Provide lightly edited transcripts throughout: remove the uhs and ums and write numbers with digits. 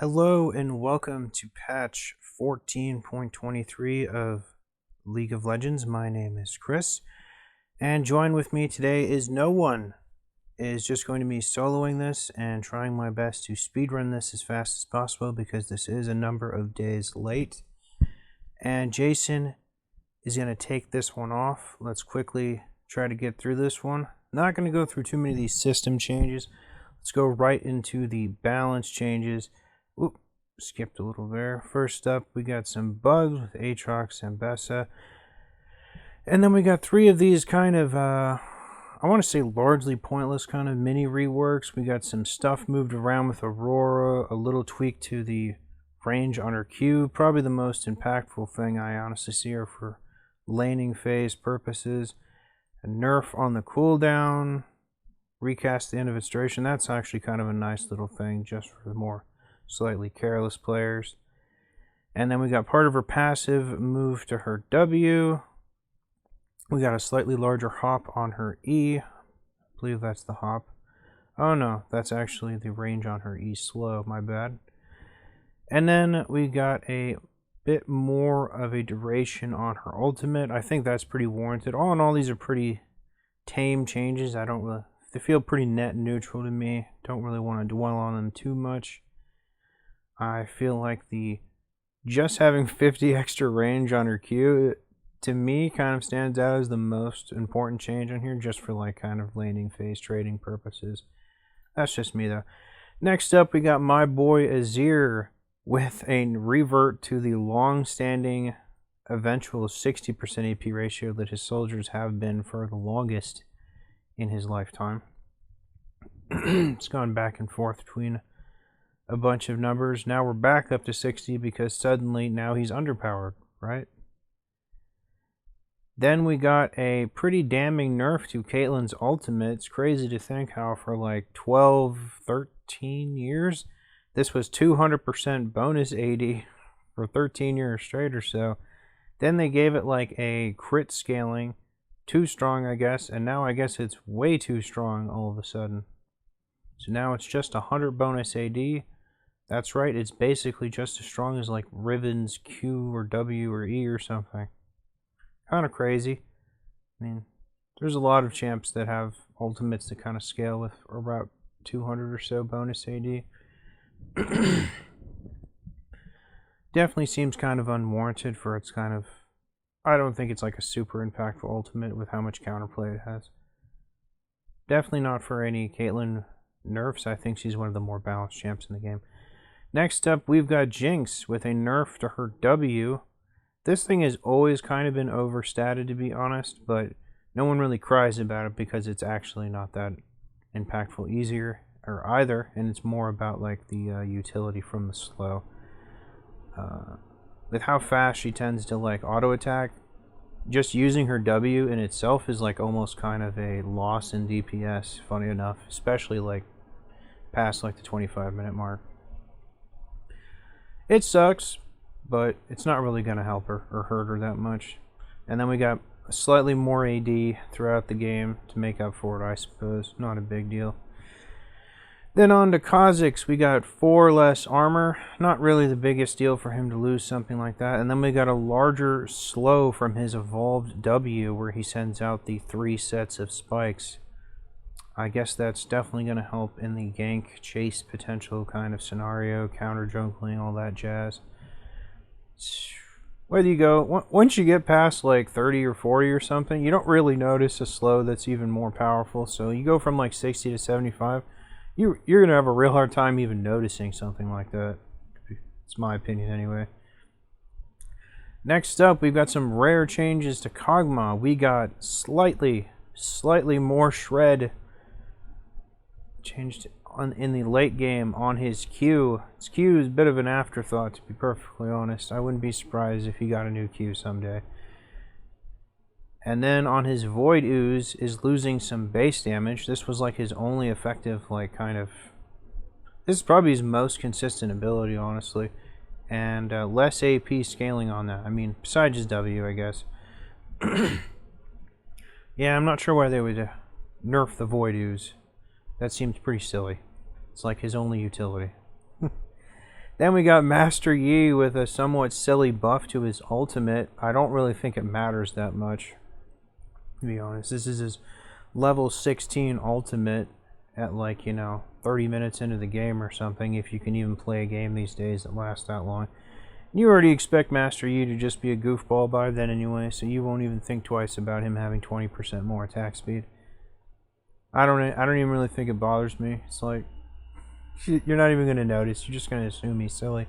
Hello and welcome to patch 14.23 of League of Legends. My name is Chris, and join with me today is no one. It is just going to be soloing this and trying my best to speedrun this as fast as possible because this is a number of days late. And Jason is going to take this one off. Let's quickly try to get through this one. Not going to go through too many of these system changes. Let's go right into the balance changes. Oop, skipped a little there. First up, we got some bugs with Aatrox and Bessa. And then we got three of these kind of, I want to say largely pointless kind of mini reworks. We got some stuff moved around with Aurora, a little tweak to the range on her Q. Probably the most impactful thing I honestly see her for laning phase purposes. A nerf on the cooldown. Recast the end of its duration. That's actually kind of a nice little thing just for the more slightly careless players. And then we got part of her passive moved to her W. We got a slightly larger hop on her E. I believe that's the hop. Oh no, that's actually the range on her E slow, my bad. And then we got a bit more of a duration on her ultimate. I think that's pretty warranted. All in all, these are pretty tame changes. They feel pretty net neutral to me. Don't really want to dwell on them too much. I feel like just having 50 extra range on her Q, to me, kind of stands out as the most important change on here, just for like kind of laning phase trading purposes. That's just me though. Next up, we got my boy Azir with a revert to the long-standing eventual 60% AP ratio that his soldiers have been for the longest in his lifetime. It's gone back and forth between a bunch of numbers. Now we're back up to 60 because suddenly now he's underpowered, right? Then we got a pretty damning nerf to Caitlyn's ultimate. It's crazy to think how for like 12, 13 years, this was 200% bonus AD for 13 years straight or so. Then they gave it like a crit scaling, too strong I guess, and now I guess it's way too strong all of a sudden. So now it's just 100 bonus AD. That's right, it's basically just as strong as like Riven's Q or W or E or something. Kind of crazy. I mean, there's a lot of champs that have ultimates that kind of scale with about 200 or so bonus AD. Definitely seems kind of unwarranted for its kind of... I don't think it's like a super impactful ultimate with how much counterplay it has. Definitely not for any Caitlyn nerfs. I think she's one of the more balanced champs in the game. Next up, we've got Jinx with a nerf to her W. This thing has always kind of been overstated, to be honest, but no one really cries about it because it's actually not that impactful either, and it's more about like the utility from the slow. With how fast she tends to like auto attack, just using her W in itself is like almost kind of a loss in DPS, funny enough, especially like past like the 25-minute mark. It sucks, but it's not really going to help her or hurt her that much. And then we got slightly more AD throughout the game to make up for it, I suppose. Not a big deal. Then on to Kha'Zix, we got 4 less armor. Not really the biggest deal for him to lose something like that. And then we got a larger slow from his evolved W where he sends out the 3 sets of spikes. I guess that's definitely going to help in the gank chase potential kind of scenario, counter jungling, all that jazz. Whether you go, once you get past like 30 or 40 or something, you don't really notice a slow that's even more powerful. So you go from like 60 to 75, you're going to have a real hard time even noticing something like that. It's my opinion anyway. Next up, we've got some rare changes to Kog'Maw. We got slightly more shred changed in the late game on his Q. His Q is a bit of an afterthought, to be perfectly honest. I wouldn't be surprised if he got a new Q someday. And then on his Void Ooze is losing some base damage. This was like his only effective, like kind of... This is probably his most consistent ability, honestly. And less AP scaling on that. I mean, besides his W, I guess. Yeah, I'm not sure why they would nerf the Void Ooze. That seems pretty silly. It's like his only utility. Then we got Master Yi with a somewhat silly buff to his ultimate. I don't really think it matters that much, to be honest. This is his level 16 ultimate at like, 30 minutes into the game or something, if you can even play a game these days that lasts that long. You already expect Master Yi to just be a goofball by then anyway, so you won't even think twice about him having 20% more attack speed. I don't even really think it bothers me. It's like, you're not even going to notice. You're just going to assume he's silly.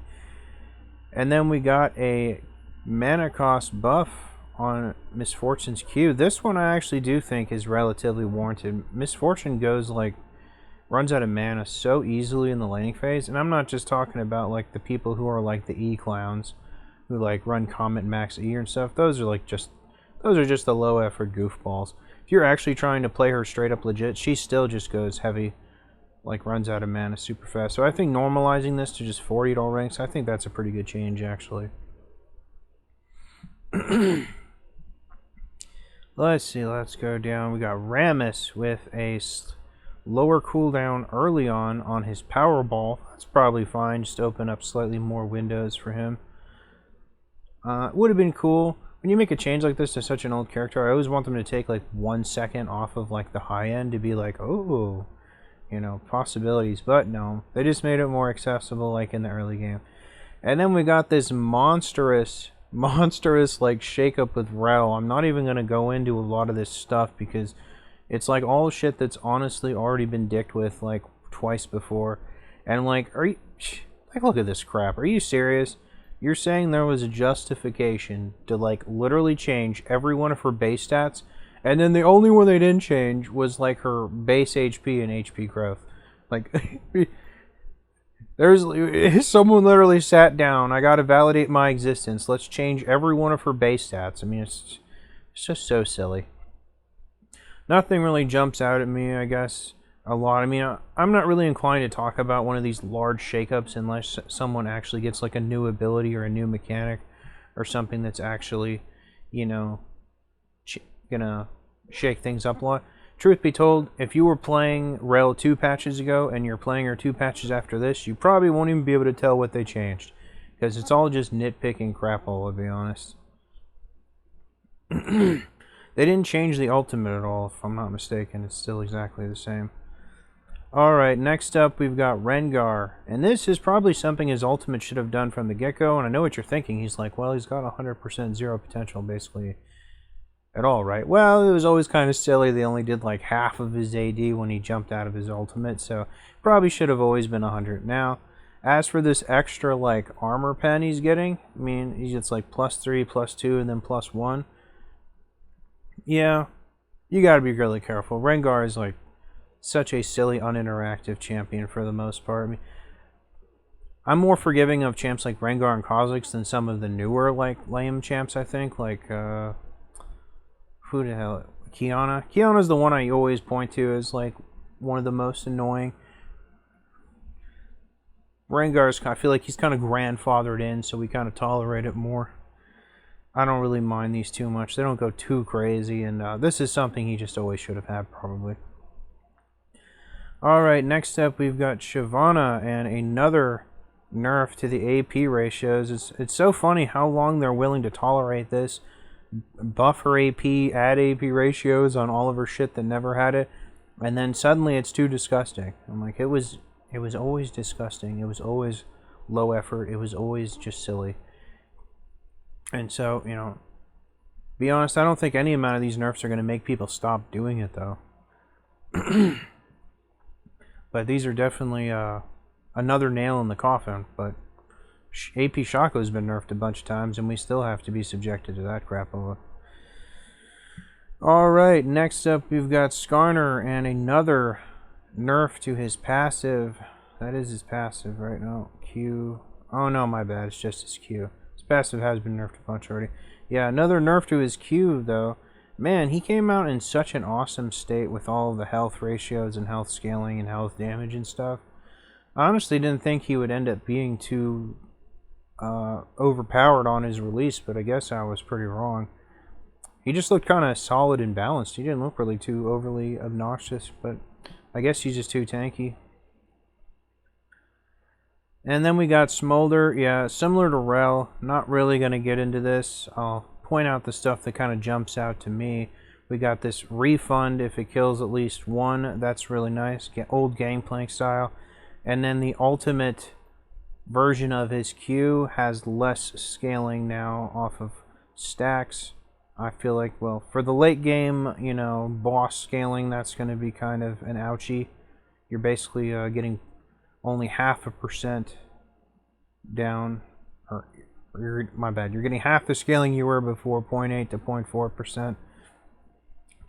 And then we got a mana cost buff on Miss Fortune's Q. This one I actually do think is relatively warranted. Miss Fortune runs out of mana so easily in the laning phase, and I'm not just talking about like the people who are like the E clowns who like run Comet Max E and stuff. Those are just the low effort goofballs. If you're actually trying to play her straight up legit, she still just goes heavy, like runs out of mana super fast. So I think normalizing this to just 40 at all ranks, I think that's a pretty good change actually. Let's see, let's go down. We got Rammus with a lower cooldown early on his Powerball. That's probably fine, just open up slightly more windows for him. It would have been cool. When you make a change like this to such an old character, I always want them to take like 1 second off of like the high end to be like, oh, possibilities. But no, they just made it more accessible like in the early game. And then we got this monstrous like shake-up with Rel. I'm not even going to go into a lot of this stuff because it's like all shit that's honestly already been dicked with like twice before. And like, look at this crap. Are you serious? You're saying there was a justification to like literally change every one of her base stats, and then the only one they didn't change was like her base HP and HP growth. Like, someone literally sat down. I gotta validate my existence. Let's change every one of her base stats. I mean, it's just so silly. Nothing really jumps out at me, I guess, a lot. I mean, I'm not really inclined to talk about one of these large shakeups unless someone actually gets like a new ability or a new mechanic or something that's actually, gonna shake things up a lot. Truth be told, if you were playing Rel 2 patches ago and you're playing her 2 patches after this, you probably won't even be able to tell what they changed. Because it's all just nitpicking crap, to be honest. They didn't change the ultimate at all, if I'm not mistaken. It's still exactly the same. Alright, next up we've got Rengar. And this is probably something his ultimate should have done from the get-go. And I know what you're thinking. He's like, well, he's got 100% zero potential, basically, at all, right? Well, it was always kind of silly. They only did like half of his AD when he jumped out of his ultimate. So, probably should have always been 100. Now, as for this extra, like, armor pen he's getting, I mean, he gets like +3, +2, and then +1. Yeah, you gotta be really careful. Rengar is like such a silly, uninteractive champion for the most part. I mean, I'm more forgiving of champs like Rengar and Kha'Zix than some of the newer, like, lame champs, I think. Like, who the hell? Qiyana? Qiyana's the one I always point to as, like, one of the most annoying. Rengar's, I feel like he's kind of grandfathered in, so we kind of tolerate it more. I don't really mind these too much. They don't go too crazy, and this is something he just always should have had, probably. Alright, next up we've got Shyvana, and another nerf to the AP ratios. It's so funny how long they're willing to tolerate this. Buff her AP, add AP ratios on all of her shit that never had it, and then suddenly it's too disgusting. I'm like, it was always disgusting. It was always low effort. It was always just silly. And so, be honest, I don't think any amount of these nerfs are going to make people stop doing it, though. But these are definitely another nail in the coffin. But AP Shaco has been nerfed a bunch of times, and we still have to be subjected to that crap. Alright, next up we've got Skarner, and another nerf to his passive. That is his passive right now. Q. Oh no, my bad, it's just his Q. Passive has been nerfed a bunch already. Yeah, another nerf to his Q, though. Man, he came out in such an awesome state with all of the health ratios and health scaling and health damage and stuff. I honestly didn't think he would end up being too overpowered on his release, but I guess I was pretty wrong. He just looked kind of solid and balanced. He didn't look really too overly obnoxious, but I guess he's just too tanky. And then we got Smolder. Yeah, similar to Rel. Not really going to get into this. I'll point out the stuff that kind of jumps out to me. We got this refund if it kills at least one. That's really nice. Old Gangplank style. And then the ultimate version of his Q has less scaling now off of stacks. I feel like, well, for the late game, you know, boss scaling, that's going to be kind of an ouchie. You're basically getting only 0.5% down, or my bad, you're getting half the scaling you were before, 0.8 to 0.4%.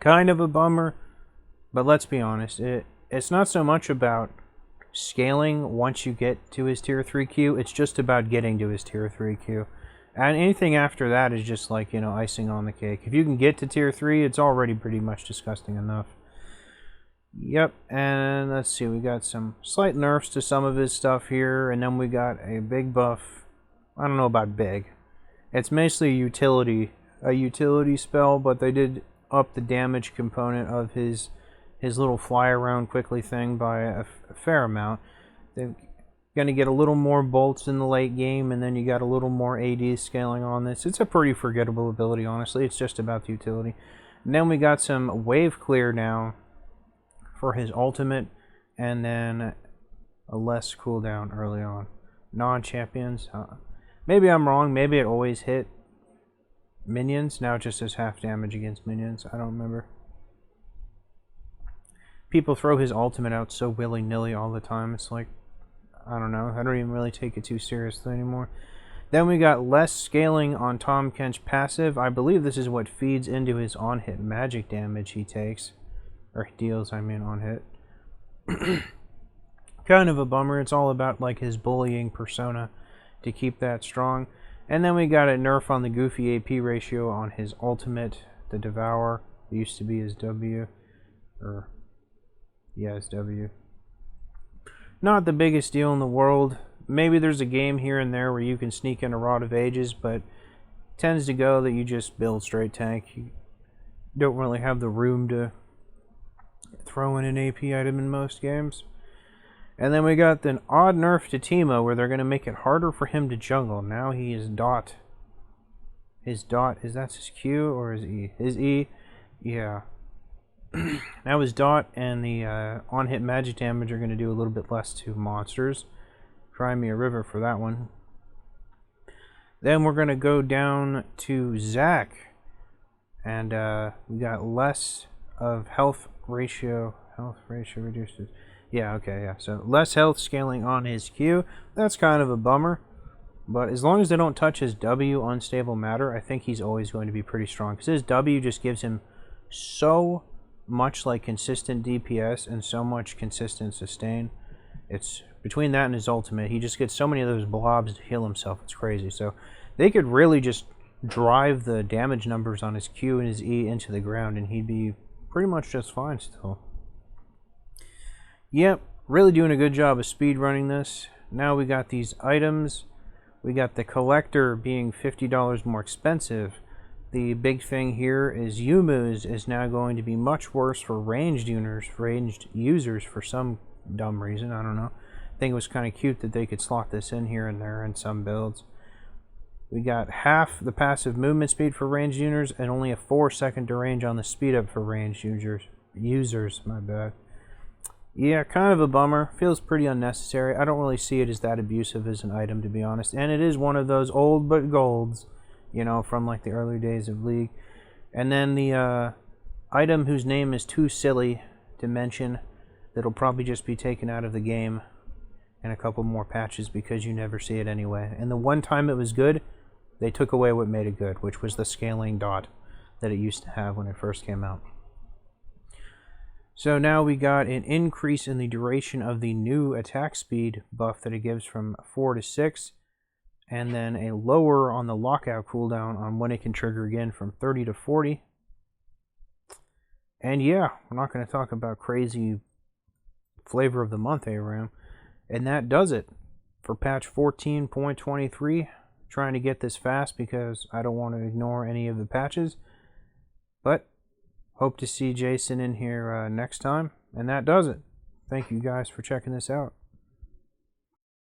Kind of a bummer, but let's be honest, it's not so much about scaling once you get to his tier 3 Q, it's just about getting to his tier 3 Q. And anything after that is just like, you know, icing on the cake. If you can get to tier 3, it's already pretty much disgusting enough. Yep, and let's see, we got some slight nerfs to some of his stuff here, and then we got a big buff. I don't know about big. It's mostly a utility spell, but they did up the damage component of his little fly around quickly thing by a fair amount. They're going to get a little more bolts in the late game, and then you got a little more AD scaling on this. It's a pretty forgettable ability, honestly. It's just about the utility. And then we got some wave clear now for his ultimate, and then a less cooldown early on. Non-champions. Maybe I'm wrong. Maybe it always hit minions. Now it just does half damage against minions. I don't remember. People throw his ultimate out so willy-nilly all the time. It's like, I don't know. I don't even really take it too seriously anymore. Then we got less scaling on Tahm Kench passive. I believe this is what feeds into his on-hit magic damage he takes. Or deals, I mean, on hit. Kind of a bummer. It's all about like his bullying persona to keep that strong. And then we got a nerf on the goofy AP ratio on his ultimate, the Devour. It used to be his W. Or, yeah, his W. Not the biggest deal in the world. Maybe there's a game here and there where you can sneak in a Rod of Ages, but it tends to go that you just build straight tank. You don't really have the room to throw in an AP item in most games. And then we got an odd nerf to Teemo where they're going to make it harder for him to jungle. Now he is dot. His dot, is that his Q or his E? His E, yeah. Now his dot and the on-hit magic damage are going to do a little bit less to monsters. Cry me a river for that one. Then we're going to go down to Zac. And we got less of health ratio. Health ratio reduces. Yeah, okay, yeah. So less health scaling on his Q. That's kind of a bummer. But as long as they don't touch his W, Unstable Matter, I think he's always going to be pretty strong. Because his W just gives him so much like consistent DPS and so much consistent sustain. It's between that and his ultimate, he just gets so many of those blobs to heal himself. It's crazy. So they could really just drive the damage numbers on his Q and his E into the ground, and he'd be pretty much just fine still. Yep, really doing a good job of speed running this. Now we got these items. We got the collector being $50 more expensive. The big thing here is Youmuu's is now going to be much worse for ranged users for some dumb reason. I don't know. I think it was kind of cute that they could slot this in here and there in some builds. We got half the passive movement speed for ranged users and only a 4-second range on the speed up for ranged users. My bad. Yeah, kind of a bummer. Feels pretty unnecessary. I don't really see it as that abusive as an item, to be honest. And it is one of those old but golds, you know, from like the early days of League. And then the item whose name is too silly to mention, that'll probably just be taken out of the game in a couple more patches because you never see it anyway. And the one time it was good, they took away what made it good, which was the scaling dot that it used to have when it first came out. So now we got an increase in the duration of the new attack speed buff that it gives from 4 to 6, and then a lower on the lockout cooldown on when it can trigger again from 30 to 40. And yeah, we're not going to talk about crazy flavor of the month ARAM. And that does it for patch 14.23. Trying to get this fast because I don't want to ignore any of the patches. But hope to see Jason in here next time. And that does it. Thank you guys for checking this out.